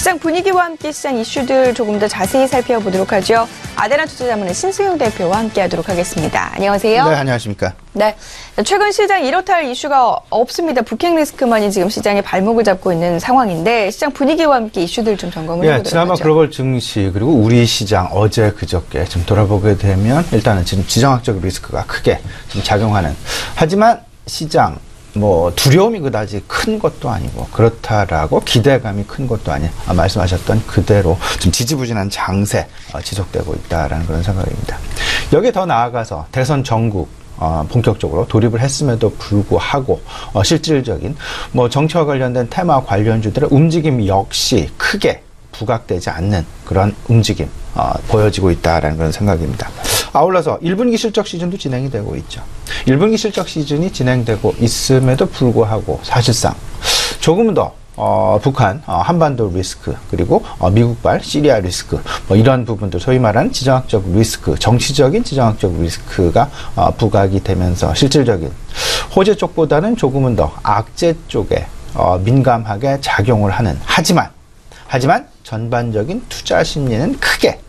시장 분위기와 함께 시장 이슈들 조금 더 자세히 살펴보도록 하죠. 아데나 투자자문의 신승용 대표와 함께하도록 하겠습니다. 안녕하세요. 네, 안녕하십니까. 네, 최근 시장 이렇다 할 이슈가 없습니다. 북핵 리스크만이 지금 시장에 발목을 잡고 있는 상황인데 시장 분위기와 함께 이슈들 좀 점검을 해보도록 지난번 하죠. 글로벌 증시 그리고 우리 시장 어제 그저께 좀 돌아보게 되면 일단은 지금 지정학적 리스크가 크게 좀 작용하는. 하지만 시장 두려움이 그다지 큰 것도 아니고 그렇다라고 기대감이 큰 것도 아닌 말씀하셨던 그대로 좀 지지부진한 장세 지속되고 있다라는 그런 생각입니다. 여기에 더 나아가서 대선 전국 본격적으로 돌입을 했음에도 불구하고 실질적인 정치와 관련된 테마 관련주들의 움직임 역시 크게 부각되지 않는 그런 움직임 보여지고 있다라는 그런 생각입니다. 아울러서 1분기 실적 시즌도 진행이 되고 있죠. 1분기 실적 시즌이 진행되고 있음에도 불구하고 사실상 조금 더 북한 한반도 리스크 그리고 미국발 시리아 리스크 이런 부분들 소위 말하는 지정학적 리스크 정치적인 지정학적 리스크가 부각이 되면서 실질적인 호재 쪽보다는 조금은 더 악재 쪽에 민감하게 작용을 하는 하지만 전반적인 투자 심리는 크게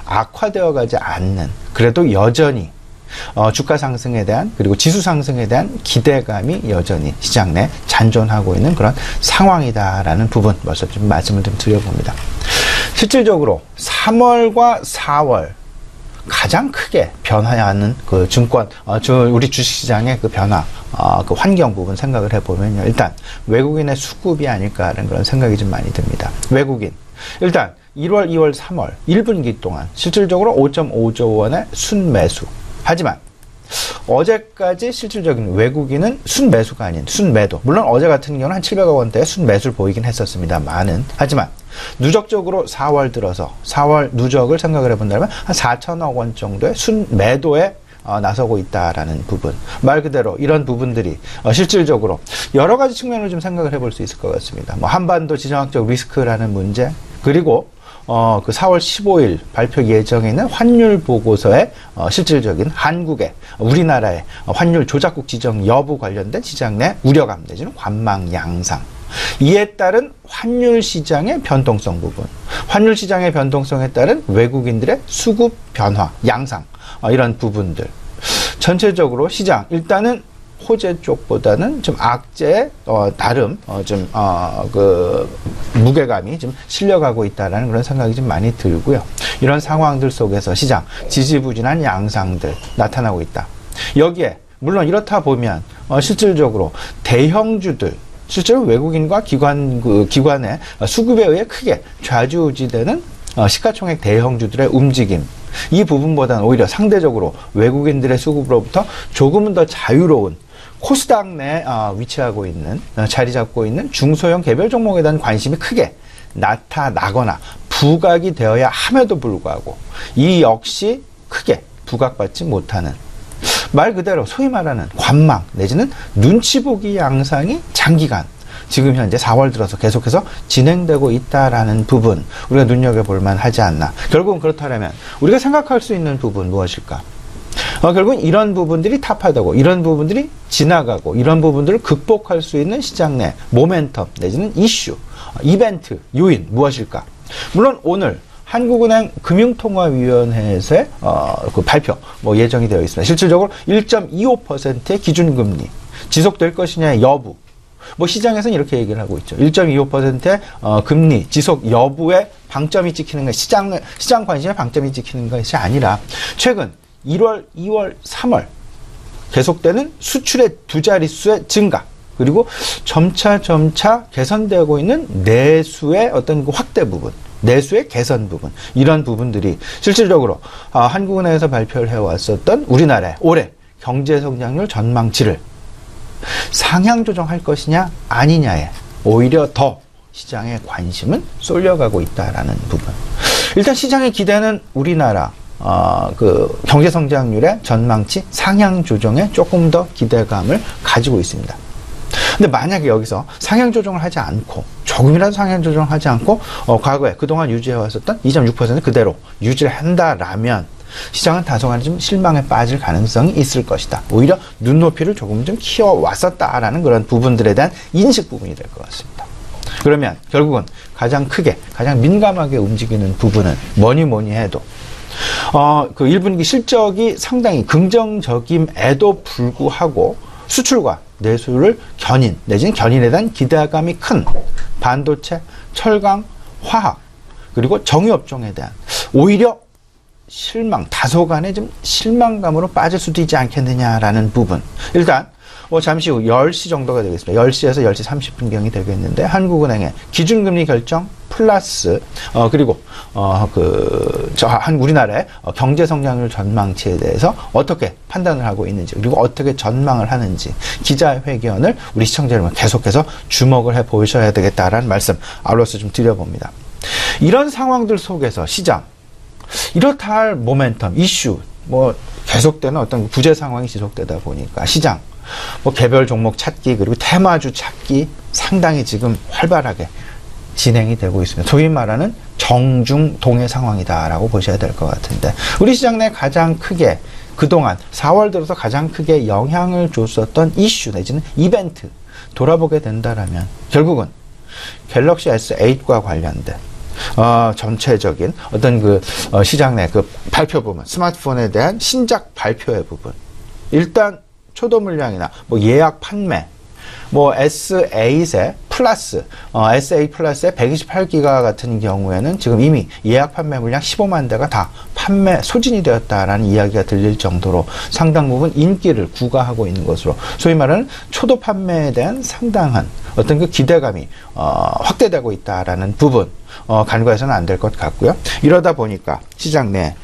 악화되어 가지 않는 그래도 여전히 주가 상승에 대한 그리고 지수 상승에 대한 기대감이 여전히 시장 내 잔존하고 있는 그런 상황이다라는 부분 먼저 좀 말씀을 좀 드려봅니다. 실질적으로 3월과 4월 가장 크게 변화하는 그 증권, 우리 주식시장의 그 변화, 그 환경 부분 생각을 해보면요. 일단 외국인의 수급이 아닐까라는 그런 생각이 좀 많이 듭니다. 외국인. 일단 1월, 2월, 3월 1분기 동안 실질적으로 5.5조 원의 순매수. 하지만 어제까지 실질적인 외국인은 순매수가 아닌 순매도. 물론 어제 같은 경우는 한 700억 원대의 순매수를 보이긴 했었습니다만은 하지만 누적적으로 4월 들어서 4월 누적을 생각을 해본다면 한 4천억 원 정도의 순매도에 나서고 있다라는 부분. 말 그대로 이런 부분들이 실질적으로 여러 가지 측면으로 좀 생각을 해볼 수 있을 것 같습니다. 한반도 지정학적 리스크라는 문제 그리고 그 4월 15일 발표 예정에 있는 환율 보고서의 실질적인 한국의 우리나라의 환율 조작국 지정 여부 관련된 시장 내 우려감 내지는 관망 양상. 이에 따른 환율 시장의 변동성 부분, 환율 시장의 변동성에 따른 외국인들의 수급 변화, 양상 이런 부분들. 전체적으로 시장 일단은 호재 쪽보다는 좀 악재의 나름 그 무게감이 좀 실려가고 있다라는 그런 생각이 좀 많이 들고요. 이런 상황들 속에서 시장 지지부진한 양상들 나타나고 있다. 여기에 물론 이렇다 보면 실질적으로 대형주들 실제로 외국인과 기관의 수급에 의해 크게 좌지우지되는 시가총액 대형주들의 움직임. 이 부분보다는 오히려 상대적으로 외국인들의 수급으로부터 조금은 더 자유로운 코스닥 내 위치하고 있는 자리 잡고 있는 중소형 개별 종목에 대한 관심이 크게 나타나거나 부각이 되어야 함에도 불구하고 이 역시 크게 부각받지 못하는 말 그대로 소위 말하는 관망 내지는 눈치 보기 양상이 장기간 지금 현재 4월 들어서 계속해서 진행되고 있다라는 부분 우리가 눈여겨볼 만하지 않나. 결국은 그렇다면 우리가 생각할 수 있는 부분 무엇일까? 결국은 이런 부분들이 타파되고 이런 부분들이 지나가고 이런 부분들을 극복할 수 있는 시장 내 모멘텀 내지는 이슈, 이벤트, 요인 무엇일까? 물론 오늘 한국은행 금융통화위원회에서의 그 발표 예정이 되어 있습니다. 실질적으로 1.25%의 기준금리 지속될 것이냐의 여부. 시장에서는 이렇게 얘기를 하고 있죠. 1.25%의 금리 지속 여부에 방점이 찍히는 것, 시장 관심에 방점이 찍히는 것이 아니라 최근 1월, 2월, 3월 계속되는 수출의 두 자릿수의 증가 그리고 점차 개선되고 있는 내수의 어떤 그 확대 부분, 내수의 개선 부분 이런 부분들이 실질적으로 한국은행에서 발표를 해왔었던 우리나라의 올해 경제성장률 전망치를 상향 조정할 것이냐 아니냐에 오히려 더 시장의 관심은 쏠려가고 있다라는 부분. 일단 시장의 기대는 우리나라 그 경제성장률의 전망치 상향 조정에 조금 더 기대감을 가지고 있습니다. 근데 만약에 여기서 상향 조정을 하지 않고 조금이라도 상향 조정을 하지 않고 과거에 그동안 유지해왔었던 2.6% 그대로 유지를 한다라면 시장은 다소간 좀 실망에 빠질 가능성이 있을 것이다. 오히려 눈높이를 조금 좀 키워왔었다라는 그런 부분들에 대한 인식 부분이 될 것 같습니다. 그러면 결국은 가장 크게, 가장 민감하게 움직이는 부분은 뭐니 해도 그 1분기 실적이 상당히 긍정적임에도 불구하고 수출과 내수를 견인 내지는 견인에 대한 기대감이 큰 반도체, 철강, 화학 그리고 정유업종에 대한 오히려 실망, 다소간의 좀 실망감으로 빠질 수도 있지 않겠느냐라는 부분. 일단 잠시 후 10시 정도가 되겠습니다. 10시에서 10시 30분경이 되겠는데 한국은행의 기준금리 결정 플러스 그리고 우리나라의 경제 성장률 전망치에 대해서 어떻게 판단을 하고 있는지 그리고 어떻게 전망을 하는지 기자회견을 우리 시청자 여러분 계속해서 주목을 해 보셔야 되겠다라는 말씀 아울러서 좀 드려봅니다. 이런 상황들 속에서 시장 이렇다 할 모멘텀, 이슈 계속되는 어떤 부재 상황이 지속되다 보니까 시장 개별 종목 찾기 그리고 테마주 찾기 상당히 지금 활발하게 진행이 되고 있습니다. 소위 말하는 정중동의 상황이다라고 보셔야 될 것 같은데 우리 시장 내 가장 크게 그동안 4월 들어서 가장 크게 영향을 줬었던 이슈 내지는 이벤트 돌아보게 된다라면 결국은 갤럭시 S8과 관련된 전체적인 어떤 시장 내 발표 부분, 스마트폰에 대한 신작 발표의 부분. 일단 초도 물량이나 예약 판매, S8의 플러스, S8 플러스의 128기가 같은 경우에는 지금 이미 예약 판매 물량 15만 대가 다 판매 소진이 되었다라는 이야기가 들릴 정도로 상당 부분 인기를 구가하고 있는 것으로 소위 말하는 초도 판매에 대한 상당한 어떤 기대감이 확대되고 있다라는 부분 간과해서는 안 될 것 같고요. 이러다 보니까 시장 내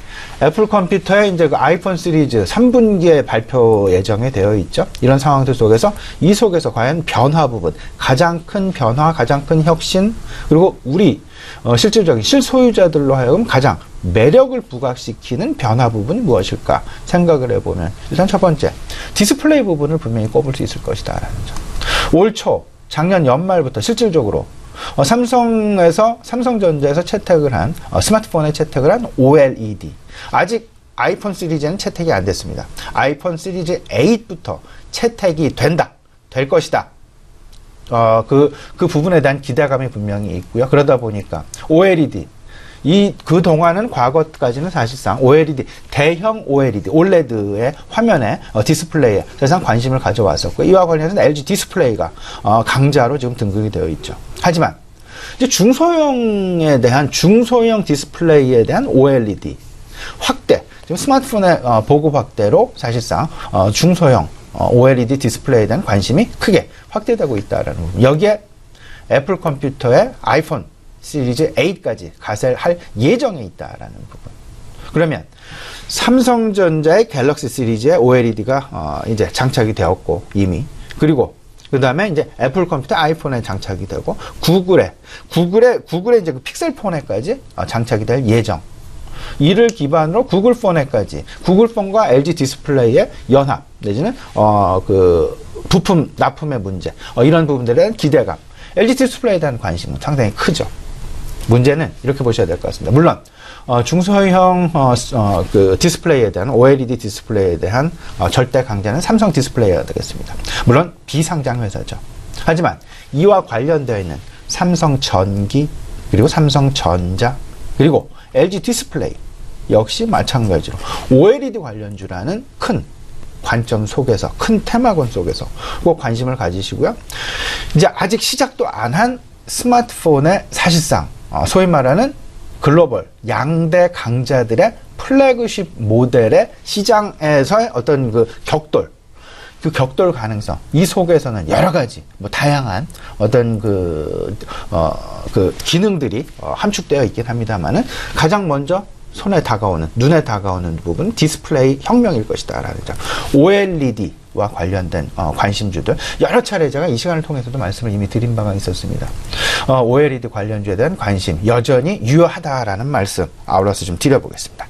애플 컴퓨터의 이제 아이폰 시리즈 3분기에 발표 예정이 되어 있죠. 이런 상황들 속에서 이 속에서 과연 변화 부분, 가장 큰 변화, 가장 큰 혁신, 그리고 우리 실질적인 실소유자들로 하여금 가장 매력을 부각시키는 변화 부분이 무엇일까 생각을 해보면 일단 첫 번째, 디스플레이 부분을 분명히 꼽을 수 있을 것이다라는 점. 올 초, 작년 연말부터 실질적으로 삼성전자에서 채택을 한 스마트폰에 채택을 한 OLED 아직 아이폰 시리즈는 채택이 안 됐습니다. 아이폰 시리즈 8부터 채택이 될 것이다. 그 부분에 대한 기대감이 분명히 있고요. 그러다 보니까 OLED 그동안은 과거까지는 사실상 OLED, 대형 OLED, OLED의 화면에 디스플레이에 세상 관심을 가져왔었고 이와 관련해서 LG 디스플레이가 강자로 지금 등극이 되어 있죠. 하지만 이제 중소형 디스플레이에 대한 OLED 확대, 지금 스마트폰의 보급 확대로 사실상 중소형 OLED 디스플레이에 대한 관심이 크게 확대되고 있다라는 부분. 여기에 애플 컴퓨터의 아이폰 시리즈 8까지 가세할 예정에 있다라는 부분. 그러면 삼성전자의 갤럭시 시리즈의 OLED가 이제 장착이 되었고 이미 그리고 그 다음에 이제 애플 컴퓨터 아이폰에 장착이 되고 구글의 이제 픽셀폰에까지 장착이 될 예정. 이를 기반으로 구글폰에까지 구글폰과 LG 디스플레이의 연합 내지는 부품 납품의 문제 이런 부분들에 대한 기대감. LG 디스플레이에 대한 관심은 상당히 크죠. 문제는 이렇게 보셔야 될 것 같습니다. 물론 중소형 디스플레이에 대한 OLED 디스플레이에 대한 절대 강자는 삼성 디스플레이가 되겠습니다. 물론 비상장 회사죠. 하지만 이와 관련되어 있는 삼성전기 그리고 삼성전자 그리고 LG 디스플레이 역시 마찬가지로 OLED 관련주라는 큰 관점 속에서 큰 테마권 속에서 꼭 관심을 가지시고요. 이제 아직 시작도 안 한 스마트폰의 사실상 소위 말하는 글로벌 양대 강자들의 플래그십 모델의 시장에서의 어떤 그 격돌 가능성, 이 속에서는 여러 가지 다양한 어떤 기능들이 함축되어 있긴 합니다만은 가장 먼저 눈에 다가오는 부분 디스플레이 혁명일 것이다라는 점. OLED와 관련된 관심주들 여러 차례 제가 이 시간을 통해서도 말씀을 이미 드린 바가 있었습니다. OLED 관련주에 대한 관심 여전히 유효하다라는 말씀 아울러서 좀 드려보겠습니다.